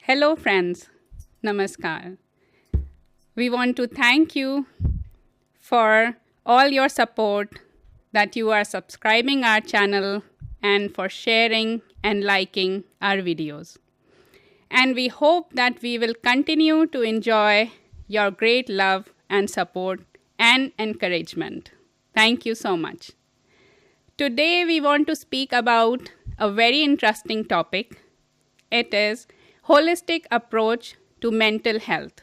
Hello friends, Namaskar. We want to thank you for all your support, that you are subscribing our channel and for sharing and liking our videos. And we hope that we will continue to enjoy your great love and support and encouragement. Thank you so much. Today we want to speak about a very interesting topic. It is holistic approach to mental health.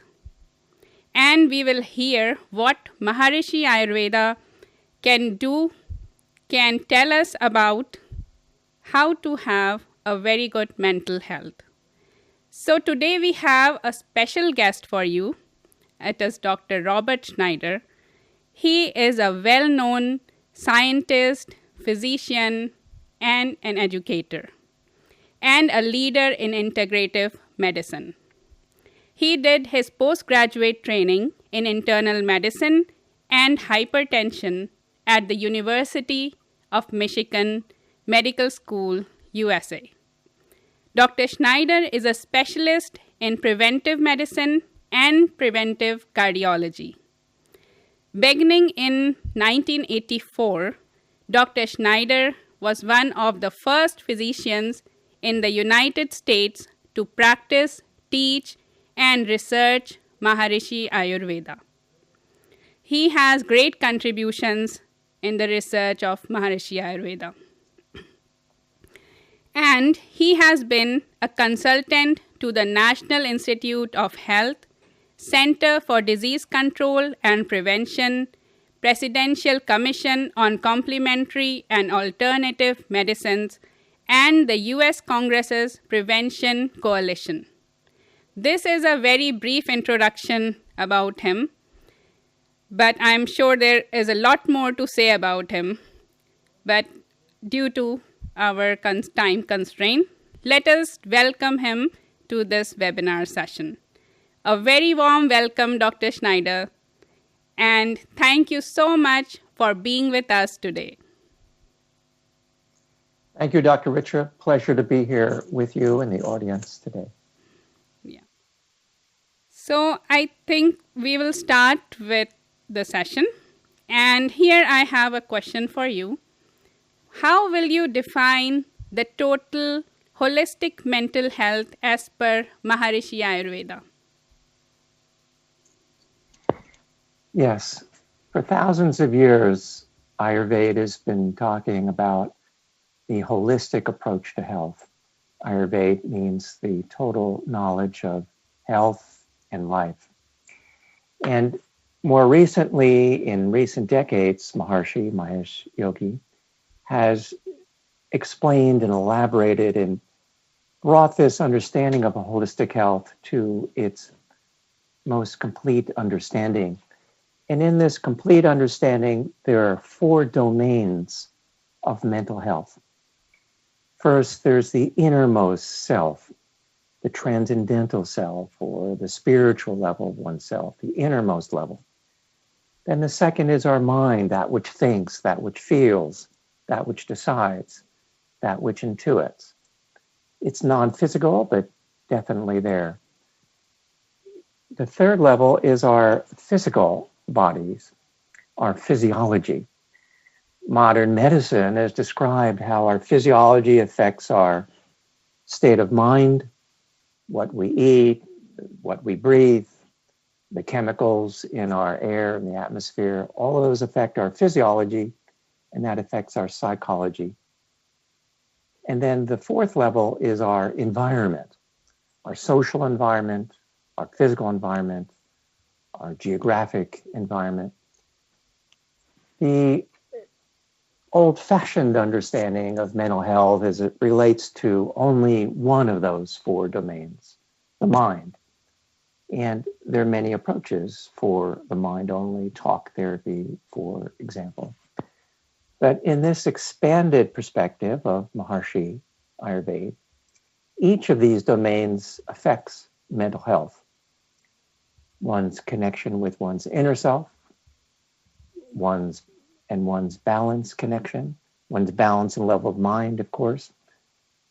And we will hear what Maharishi Ayurveda can tell us about how to have a very good mental health. So today we have a special guest for you. It is Dr. Robert Schneider. He is a well-known scientist, physician, and an educator, and a leader in integrative medicine. He did his postgraduate training in internal medicine and hypertension at the University of Michigan Medical School, USA. Dr. Schneider is a specialist in preventive medicine and preventive cardiology. Beginning in 1984, Dr. Schneider was one of the first physicians in the United States to practice, teach, and research Maharishi Ayurveda. He has great contributions in the research of Maharishi Ayurveda. And he has been a consultant to the National Institute of Health, Center for Disease Control and Prevention, Presidential Commission on Complementary and Alternative Medicines, and the U.S. Congress's Prevention Coalition. This is a very brief introduction about him, but I'm sure there is a lot more to say about him. But due to our time constraint, let us welcome him to this webinar session. A very warm welcome, Dr. Schneider, and thank you so much for being with us today. Thank you, Dr. Richa. Pleasure to be here with you and the audience today. Yeah. So I think we will start with the session. And here I have a question for you. How will you define the total holistic mental health as per Maharishi Ayurveda? Yes, for thousands of years, Ayurveda has been talking about the holistic approach to health. Ayurveda means the total knowledge of health and life. And more recently, in recent decades, Maharishi Mahesh Yogi has explained and elaborated and brought this understanding of a holistic health to its most complete understanding. And in this complete understanding, there are 4 domains of mental health. First, there's the innermost self, the transcendental self, or the spiritual level of oneself, the innermost level. Then the second is our mind, that which thinks, that which feels, that which decides, that which intuits. It's non-physical, but definitely there. The third level is our physical bodies, our physiology. Modern medicine has described how our physiology affects our state of mind, what we eat, what we breathe, the chemicals in our air and the atmosphere. All of those affect our physiology, and that affects our psychology. And then the fourth level is our environment, our social environment, our physical environment, our geographic environment. The old-fashioned understanding of mental health as it relates to only one of those 4 domains, the mind. And there are many approaches for the mind-only, talk therapy, for example. But in this expanded perspective of Maharishi Ayurveda, each of these domains affects mental health. One's connection with one's inner self, one's balance connection, one's balance and level of mind, of course,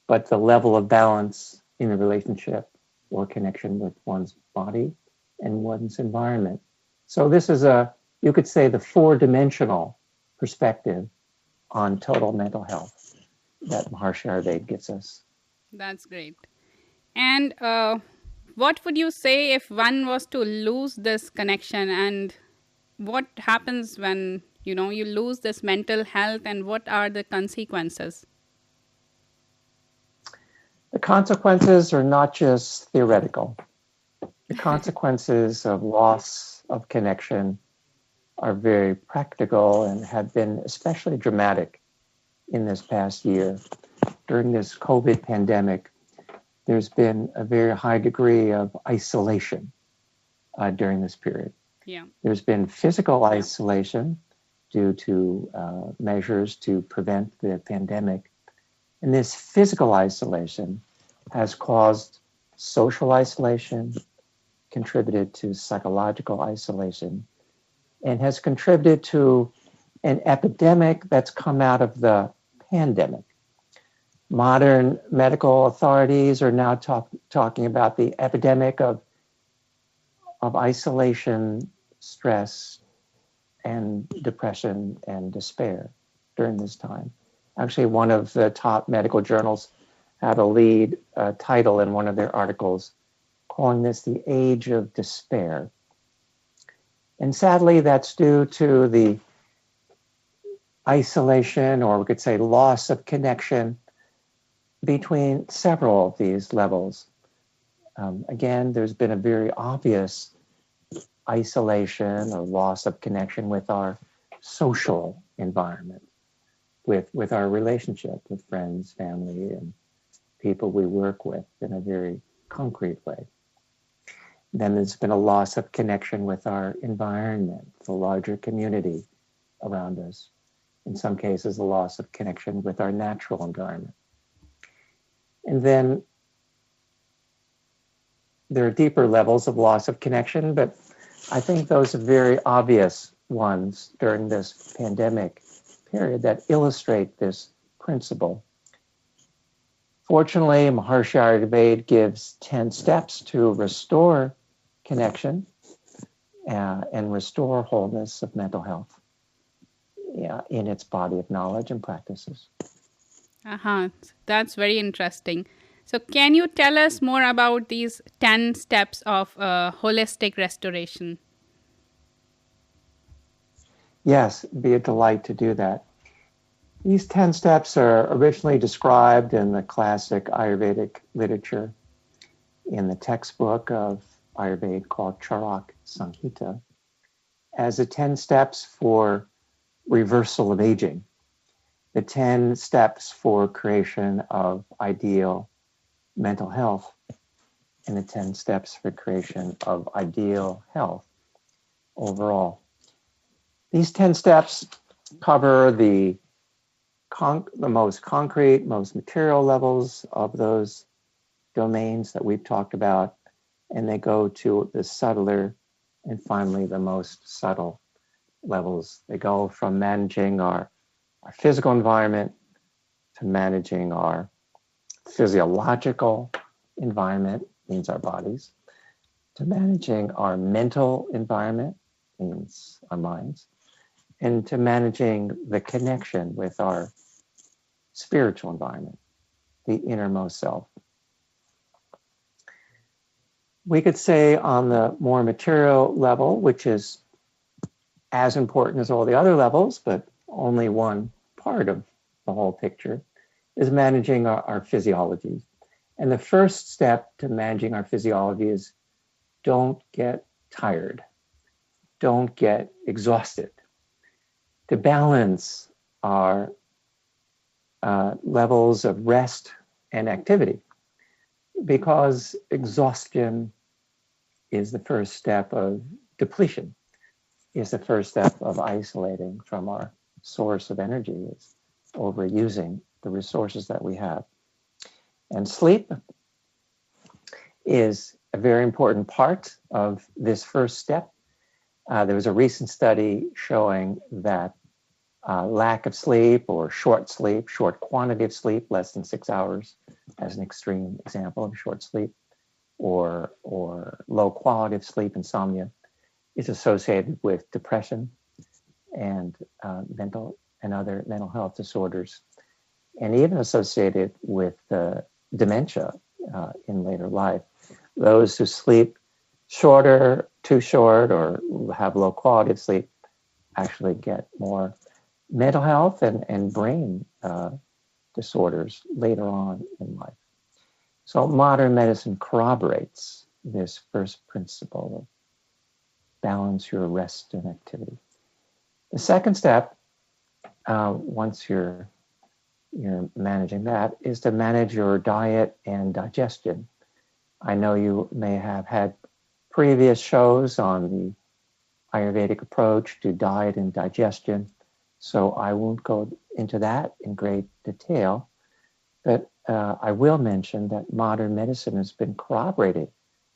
but the level of balance in the relationship or connection with one's body and one's environment. So this is you could say, the four-dimensional perspective on total mental health that Maharishi Ayurveda gives us. That's great. And what would you say if one was to lose this connection, and what happens when, you lose this mental health, and what are the consequences? The consequences are not just theoretical. The consequences of loss of connection are very practical and have been especially dramatic in this past year. During this COVID pandemic, there's been a very high degree of isolation during this period. Yeah. There's been physical isolation due to measures to prevent the pandemic. And this physical isolation has caused social isolation, contributed to psychological isolation, and has contributed to an epidemic that's come out of the pandemic. Modern medical authorities are now talking about the epidemic of isolation, stress, and depression and despair during this time. Actually, one of the top medical journals had a lead title in one of their articles calling this the age of despair. And sadly, that's due to the isolation, or we could say loss of connection, between several of these levels. Again, there's been a very obvious isolation or loss of connection with our social environment, with our relationship with friends, family, and people we work with in a very concrete way. Then there's been a loss of connection with our environment, the larger community around us. In some cases, a loss of connection with our natural environment. And then there are deeper levels of loss of connection, but I think those are very obvious ones during this pandemic period that illustrate this principle. Fortunately, Maharishi Ayurveda gives 10 steps to restore connection and restore wholeness of mental health in its body of knowledge and practices. That's very interesting. So can you tell us more about these 10 steps of holistic restoration? Yes, it'd be a delight to do that. These 10 steps are originally described in the classic Ayurvedic literature in the textbook of Ayurveda called Charak Samhita as the 10 steps for reversal of aging, the 10 steps for creation of ideal mental health, and the 10 steps for creation of ideal health overall. These 10 steps cover the most concrete, most material levels of those domains that we've talked about, and they go to the subtler and finally the most subtle levels. They go from managing our physical environment to managing our physiological environment, means our bodies, to managing our mental environment, means our minds, and to managing the connection with our spiritual environment, the innermost self. We could say on the more material level, which is as important as all the other levels, but only one part of the whole picture, is managing our physiology. And the first step to managing our physiology is don't get tired. Don't get exhausted. To balance our levels of rest and activity, because exhaustion is the first step of depletion, is the first step of isolating from our source of energy, is overusing the resources that we have. And sleep is a very important part of this first step. There was a recent study showing that lack of sleep or short quantity of sleep, less than 6 hours, as an extreme example of short sleep, or low quality of sleep, insomnia, is associated with depression and mental and other mental health disorders, and even associated with dementia in later life. Those who sleep shorter, too short, or have low quality of sleep actually get more mental health and brain disorders later on in life. So modern medicine corroborates this first principle of balance your rest and activity. The second step, once you're managing that, is to manage your diet and digestion. I know you may have had previous shows on the Ayurvedic approach to diet and digestion, so I won't go into that in great detail, but I will mention that modern medicine has been corroborating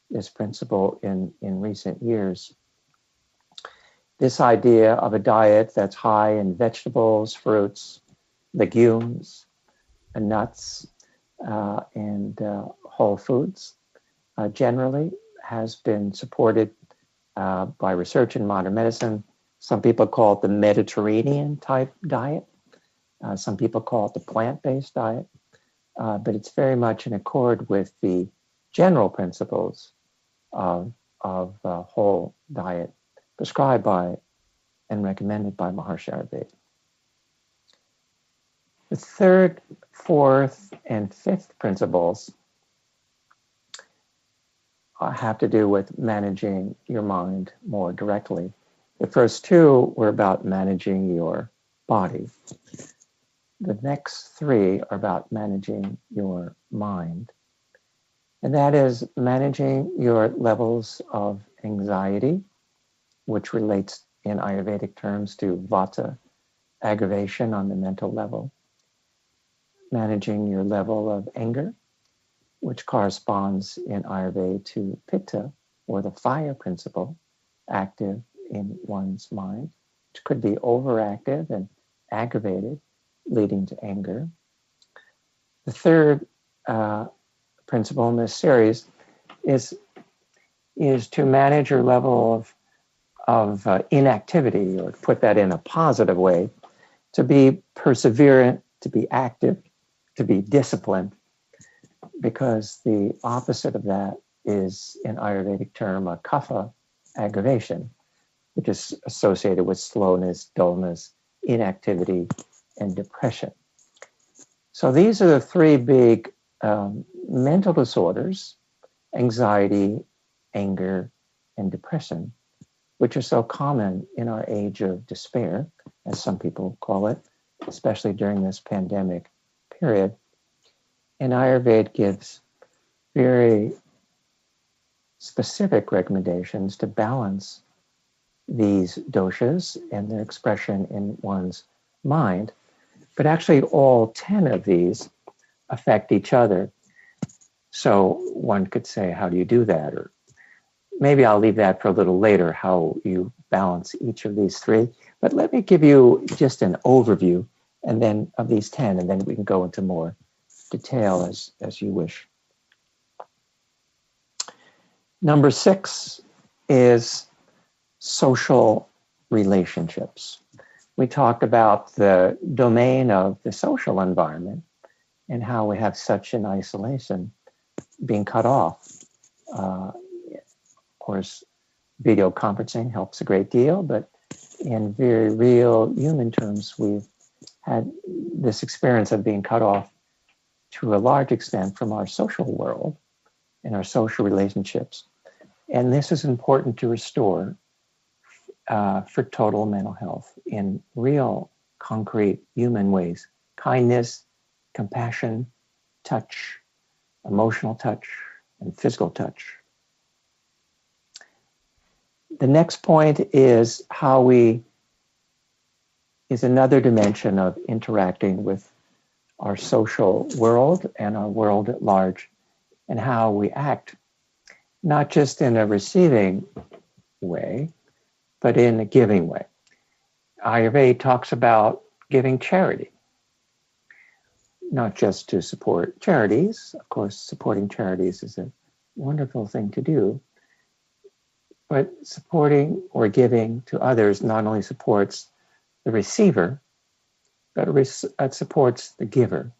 this principle in recent years. This idea of a diet that's high in vegetables, fruits, legumes, and nuts, and whole foods generally has been supported by research in modern medicine. Some people call it the Mediterranean type diet. Some people call it the plant-based diet. But it's very much in accord with the general principles of whole diet prescribed by and recommended by Maharishi Ayurveda. The third, fourth, and fifth principles have to do with managing your mind more directly. The first two were about managing your body. The next three are about managing your mind. And that is managing your levels of anxiety, which relates in Ayurvedic terms to vata, aggravation on the mental level. Managing your level of anger, which corresponds in Ayurveda to pitta, or the fire principle, active in one's mind, which could be overactive and aggravated, leading to anger. The third principle in this series is to manage your level of inactivity, or to put that in a positive way, to be perseverant, to be active, to be disciplined, because the opposite of that is, in Ayurvedic term, a kapha, aggravation, which is associated with slowness, dullness, inactivity, and depression. So these are the three big mental disorders: anxiety, anger, and depression, which are so common in our age of despair, as some people call it, especially during this pandemic period. And Ayurveda gives very specific recommendations to balance these doshas and their expression in one's mind. But actually all 10 of these affect each other. So one could say, how do you do that? Or maybe I'll leave that for a little later, how you balance each of these three. But let me give you just an overview and then of these 10, and then we can go into more detail as you wish. Number 6 is social relationships. We talked about the domain of the social environment and how we have such an isolation, being cut off. Of course, video conferencing helps a great deal, but in very real human terms, we've had this experience of being cut off to a large extent from our social world and our social relationships. And this is important to restore for total mental health in real, concrete human ways: kindness, compassion, touch, emotional touch, and physical touch. The next point is is another dimension of interacting with our social world and our world at large, and how we act, not just in a receiving way, but in a giving way. Ayurveda talks about giving charity, not just to support charities. Of course, supporting charities is a wonderful thing to do. But supporting or giving to others not only supports the receiver, but it supports the giver.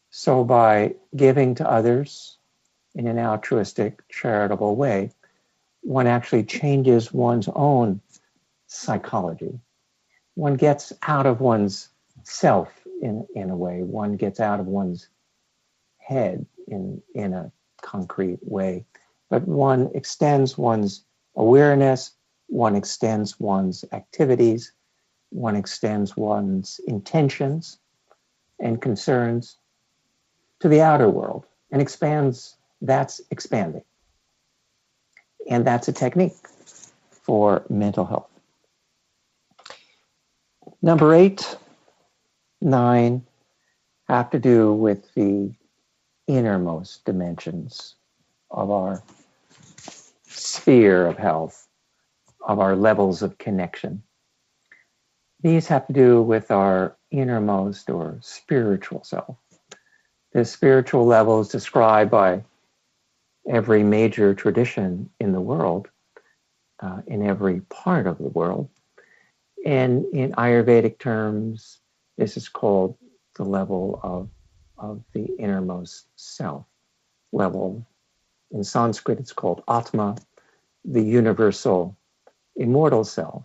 So by giving to others in an altruistic, charitable way, one actually changes one's own psychology. One gets out of one's self in a way. One gets out of one's head in a concrete way. But one extends one's awareness, one extends one's activities, one extends one's intentions and concerns to the outer world and expands. That's expanding. And that's a technique for mental health. Number 8, 9 have to do with the innermost dimensions of our sphere of health, of our levels of connection. These have to do with our innermost or spiritual self. The spiritual level is described by every major tradition in the world, in every part of the world. And in Ayurvedic terms, this is called the level of the innermost self level. In Sanskrit, it's called Atma, the universal, immortal self,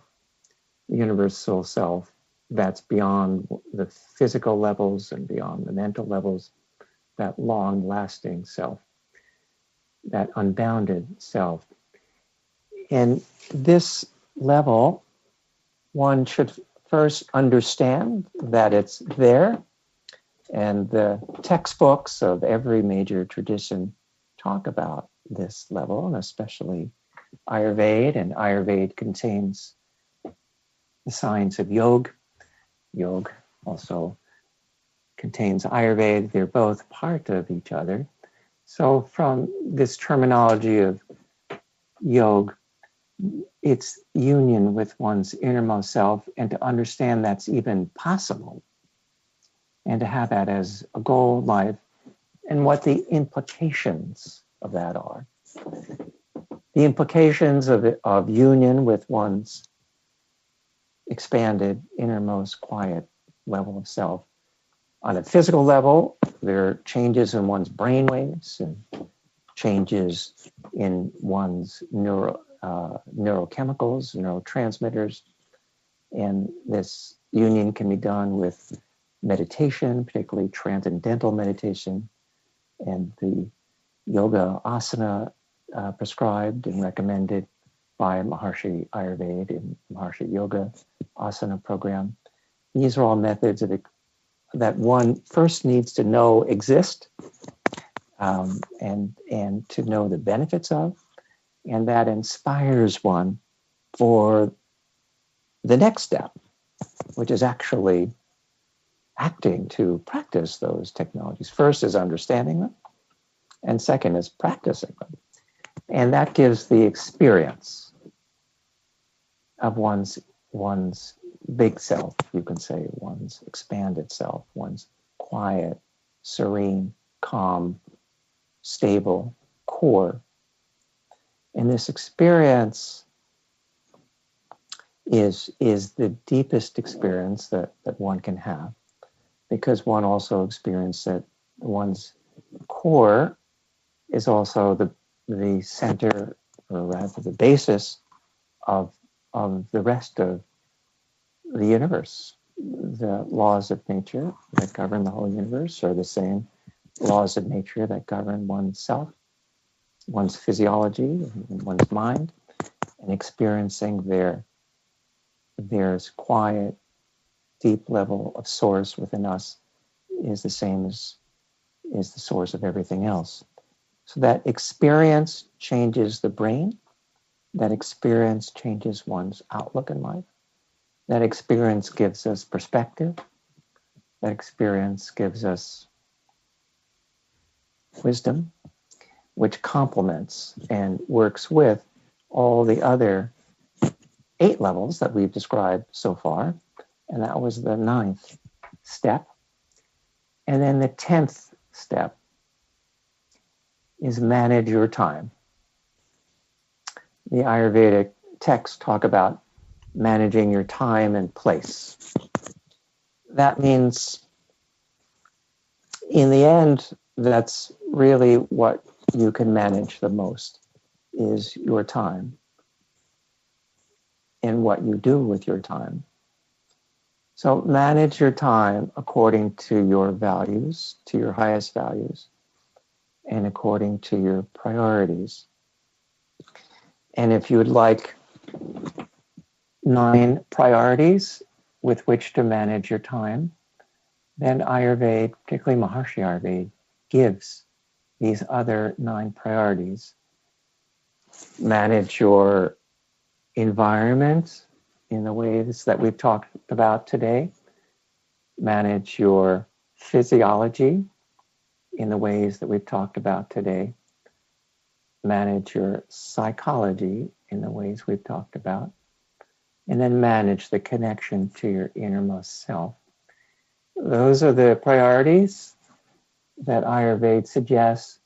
the universal self that's beyond the physical levels and beyond the mental levels, that long-lasting self, that unbounded self. And this level, one should first understand that it's there, and the textbooks of every major tradition talk about this level, and especially Ayurveda, and Ayurveda contains the science of yoga. Yoga also contains Ayurveda. They're both part of each other. So from this terminology of yoga, it's union with one's innermost self, and to understand that's even possible, and to have that as a goal in life, and what the implications of that are. The implications of union with one's expanded, innermost, quiet level of self. On a physical level, there are changes in one's brain waves and changes in one's neurochemicals, neurotransmitters. And this union can be done with meditation, particularly transcendental meditation, and the yoga asana prescribed and recommended by Maharishi Ayurveda in Maharishi Yoga Asana program. These are all methods that one first needs to know exist, and to know the benefits of, and that inspires one for the next step, which is actually acting to practice those technologies. First is understanding them, and second is practicing them. And that gives the experience of one's big self, you can say, one's expanded self, one's quiet, serene, calm, stable core. And this experience is the deepest experience that one can have, because one also experiences that one's core is also the center, or rather the basis of the rest of the universe. The laws of nature that govern the whole universe are the same laws of nature that govern oneself, one's physiology, one's mind, and experiencing there's quiet, deep level of source within us is the same as is the source of everything else. So that experience changes the brain. That experience changes one's outlook in life. That experience gives us perspective. That experience gives us wisdom, which complements and works with all the other 8 levels that we've described so far. And that was the 9th step. And then the 10th step is manage your time. The Ayurvedic texts talk about managing your time and place. That means, in the end, that's really what you can manage the most, is your time and what you do with your time. So manage your time according to your values, to your highest values, and according to your priorities. And if you would like 9 priorities with which to manage your time, then Ayurveda, particularly Maharishi Ayurveda, gives these other 9 priorities. Manage your environment in the ways that we've talked about today. Manage your physiology in the ways that we've talked about today. Manage your psychology in the ways we've talked about. And then manage the connection to your innermost self. Those are the priorities that Ayurveda suggests.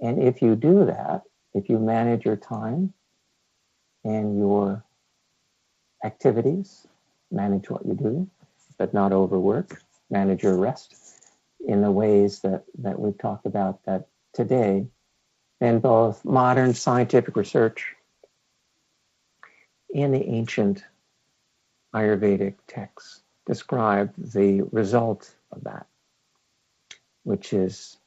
And if you do that, if you manage your time and your activities, manage what you do, but not overwork, manage your rest in the ways that we've talked about that today, then both modern scientific research and the ancient Ayurvedic texts describe the result of that, which is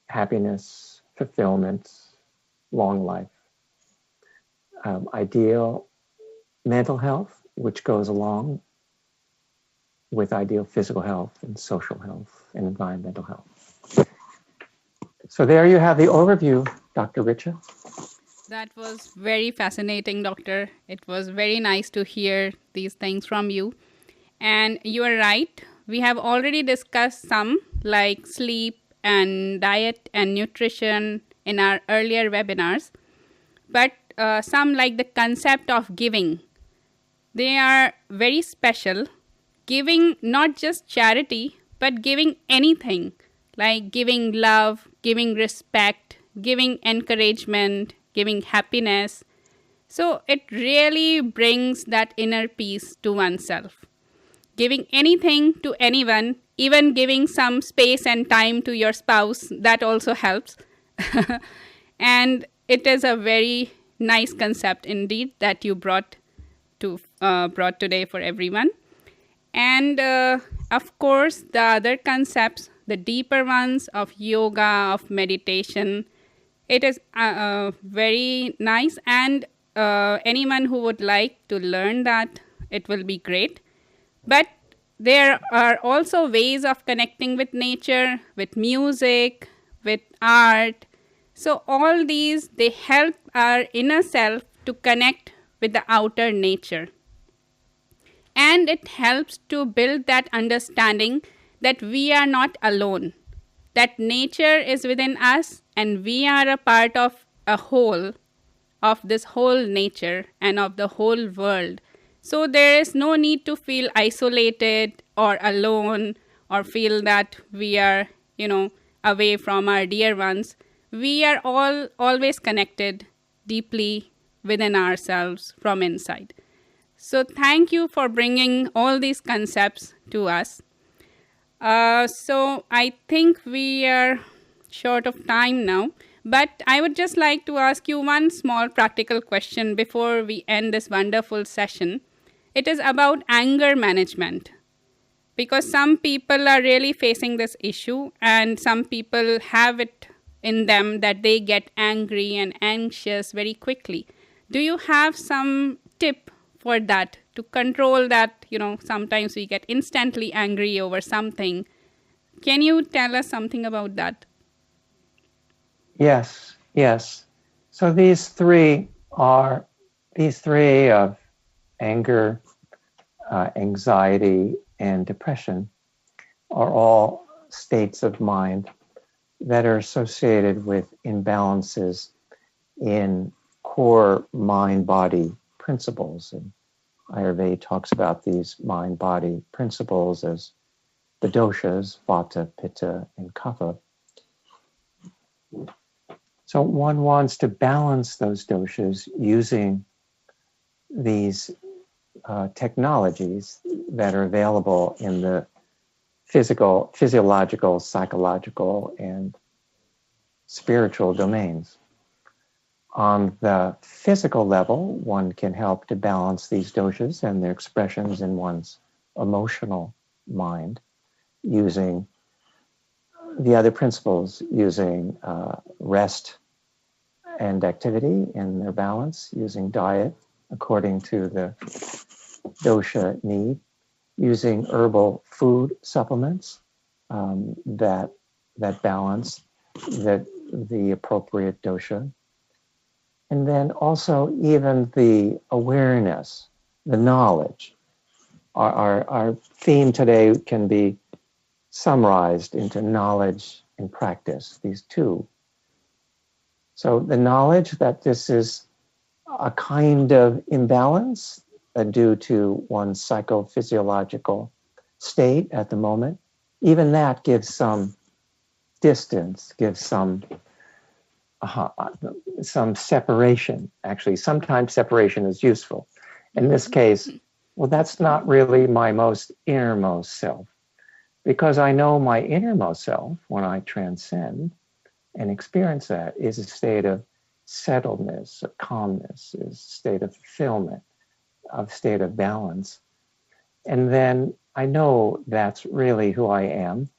happiness, fulfillment, long life, ideal mental health, which goes along with ideal physical health and social health and environmental health. So there you have the overview, Dr. Richa. That was very fascinating, Doctor. It was very nice to hear these things from you. And you are right. We have already discussed some like sleep and diet and nutrition in our earlier webinars. But some like the concept of giving. They are very special. Giving not just charity, but giving anything, like giving love, giving respect, giving encouragement, giving happiness. So it really brings that inner peace to oneself. Giving anything to anyone, even giving some space and time to your spouse, that also helps. And it is a very nice concept indeed that you brought today for everyone. And of course, the other concepts, the deeper ones of yoga, of meditation, it is very nice. And anyone who would like to learn that, it will be great. But there are also ways of connecting with nature, with music, with art. So all these, they help our inner self to connect with the outer nature. And it helps to build that understanding that we are not alone, that nature is within us and we are a part of a whole, of this whole nature and of the whole world. So there is no need to feel isolated or alone or feel that we are, away from our dear ones. We are all always connected deeply within ourselves from inside. So thank you for bringing all these concepts to us. So I think we are short of time now, but I would just like to ask you one small practical question before we end this wonderful session. It is about anger management, because some people are really facing this issue and some people have it in them that they get angry and anxious very quickly. Do you have some tip for that, to control that? Sometimes we get instantly angry over something. Can you tell us something about that? Yes. So these three of anger, anxiety, and depression are all states of mind that are associated with imbalances in core mind-body principles. And Ayurveda talks about these mind-body principles as the doshas, vata, pitta, and kapha. So one wants to balance those doshas using these technologies that are available in the physiological, psychological, and spiritual domains. On the physical level, one can help to balance these doshas and their expressions in one's emotional mind using the other principles, using rest and activity in their balance, using diet according to the dosha need, using herbal food supplements that balance the appropriate dosha. And then also even the awareness, the knowledge. Our theme today can be summarized into knowledge and practice, these two. So the knowledge that this is a kind of imbalance due to one's psychophysiological state at the moment, even that gives some distance, gives some separation. Actually, sometimes separation is useful. In this case, well, that's not really my most innermost self, because I know my innermost self, when I transcend and experience that, is a state of settledness, of calmness, is a state of fulfillment, of state of balance. And then I know that's really who I am,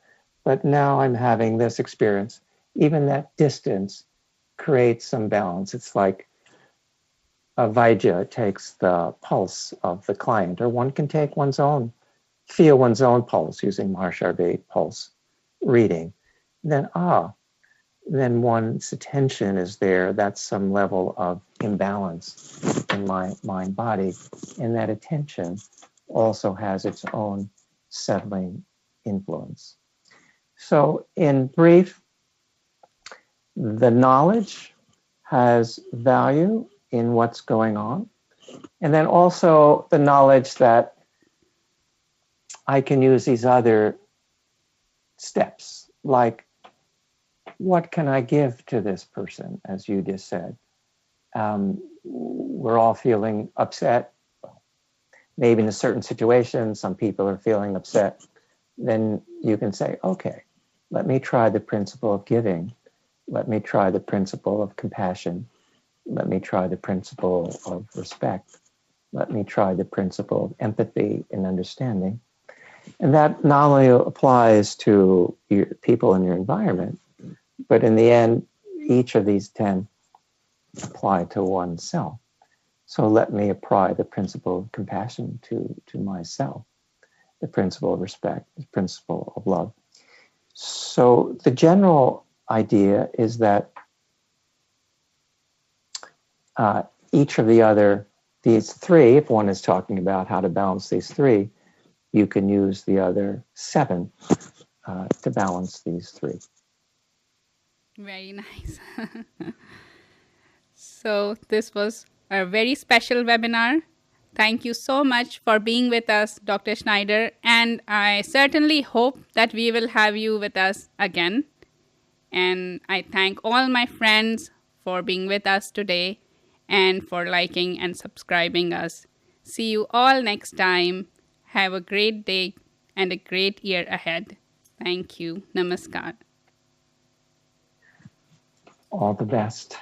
but now I'm having this experience. Even that distance creates some balance. It's like a Vaidya takes the pulse of the client, or one can take feel one's own pulse using Maharishi Ayurveda pulse reading. Then one's attention is there. That's some level of imbalance in my mind body. And that attention also has its own settling influence. So in brief, the knowledge has value in what's going on. And then also the knowledge that I can use these other steps, like what can I give to this person, as you just said. We're all feeling upset. Maybe in a certain situation, some people are feeling upset. Then you can say, okay, let me try the principle of giving. Let me try the principle of compassion. Let me try the principle of respect. Let me try the principle of empathy and understanding. And that not only applies to people in your environment, but in the end, each of these 10 apply to oneself. So let me apply the principle of compassion to myself, the principle of respect, the principle of love. So the general idea is that each of these three, if one is talking about how to balance these three, you can use the other 7 to balance these 3. Very nice. So this was a very special webinar. Thank you so much for being with us, Dr. Schneider. And I certainly hope that we will have you with us again. And I thank all my friends for being with us today and for liking and subscribing us. See you all next time. Have a great day and a great year ahead. Thank you. Namaskar. All the best.